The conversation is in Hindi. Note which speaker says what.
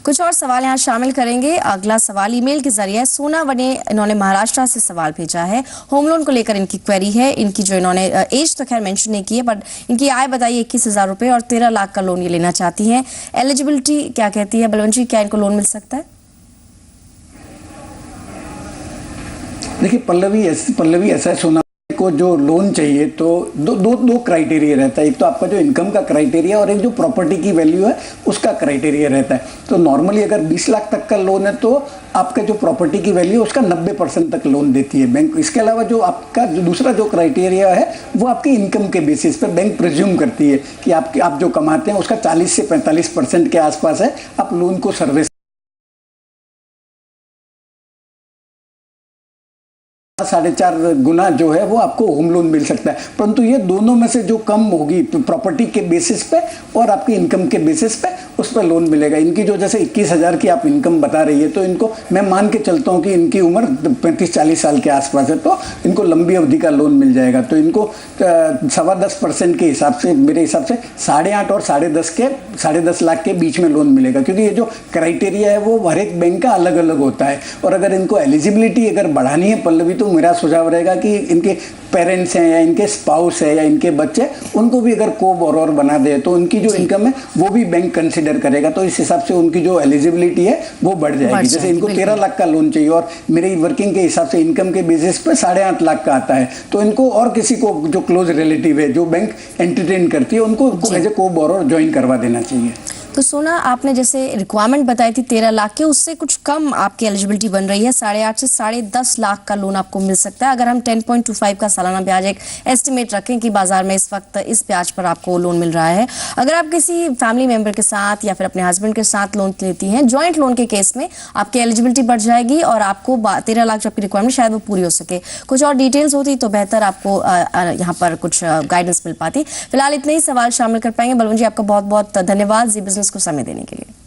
Speaker 1: कुछ और सवाल यहाँ शामिल करेंगे। अगला सवाल ईमेल के जरिए सोना वने इन्होंने महाराष्ट्र से सवाल भेजा है। होम लोन को लेकर इनकी क्वेरी है। इनकी जो इन्होंने एज तो खैर मेंशन नहीं की है, बट इनकी आय बताइए 21,000 रुपए और 13 लाख का लोन ये लेना चाहती हैं। एलिजिबिलिटी क्या कहती है बलवंत जी, क्या इनको लोन मिल सकता है?
Speaker 2: देखिए पल्लवी ऐसा सोना को जो लोन चाहिए तो दो क्राइटेरिया रहता है। एक तो आपका जो इनकम का क्राइटेरिया और एक जो प्रॉपर्टी की वैल्यू है उसका क्राइटेरिया रहता है। तो नॉर्मली अगर 20 लाख तक का लोन है तो आपका जो प्रॉपर्टी की वैल्यू है उसका 90% तक लोन देती है बैंक। इसके अलावा जो आपका दूसरा जो क्राइटेरिया है वो आपकी इनकम के बेसिस पे बैंक प्रिज्यूम करती है कि आप जो कमाते हैं उसका 40 से 45% के आसपास है, आप लोन को सर्विस 4.5 गुना जो है वो आपको होम लोन मिल सकता है। परंतु ये दोनों में से जो कम होगी तो प्रॉपर्टी के बेसिस पे और आपकी इनकम के बेसिस पे उस पर लोन मिलेगा। इनकी जो जैसे 21,000 की आप इनकम बता रही है तो इनको मैं मान के चलता हूँ कि इनकी उम्र 35-40 साल के आसपास है, तो इनको लंबी अवधि का लोन मिल जाएगा। तो इनको 10.25% के हिसाब से मेरे हिसाब से 8.5 और 10.5 लाख के बीच में लोन मिलेगा, क्योंकि ये जो क्राइटेरिया है वो हर एक बैंक का अलग अलग होता है। और अगर इनको एलिजिबिलिटी अगर बढ़ानी है पल्लवी, तो मेरा सुझाव रहेगा कि इनके पेरेंट्स हैं या इनके स्पाउस है या इनके बच्चे, उनको भी अगर को बोरोवर बना दे तो उनकी जो इनकम है वो भी बैंक कंसिडर करेगा। तो इस हिसाब से उनकी जो एलिजिबिलिटी है वो बढ़ जाएगी। जैसे इनको 13 लाख का लोन चाहिए और मेरे वर्किंग के हिसाब से इनकम के बेसिस पे 8.5 लाख का आता है, तो इनको और किसी को जो क्लोज रिलेटिव है जो बैंक एंटरटेन करती है उनको एज ए को बोरोवर ज्वाइन करवा देना चाहिए।
Speaker 1: तो सोना, आपने जैसे रिक्वायरमेंट बताई थी 13 लाख के, उससे कुछ कम आपकी एलिजिबिलिटी बन रही है। 8.5 से 10.5 लाख का लोन आपको मिल सकता है अगर हम 10.25 का सालाना ब्याज एक एस्टिमेट रखें कि बाजार में इस वक्त इस ब्याज पर आपको लोन मिल रहा है। अगर आप किसी फैमिली मेंबर के साथ या फिर अपने हस्बैंड के साथ लोन लेती हैं, ज्वाइंट लोन के केस में आपकी एलिजिबिलिटी बढ़ जाएगी और आपको 13 लाख जो आपकी रिक्वायरमेंट शायद वो पूरी हो सके। कुछ और डिटेल्स होती तो बेहतर आपको यहाँ पर कुछ गाइडेंस मिल पाती। फिलहाल इतने ही सवाल शामिल कर पाएंगे। बलवंत जी, आपका बहुत बहुत धन्यवाद जी बिजनेस को समय देने के लिए।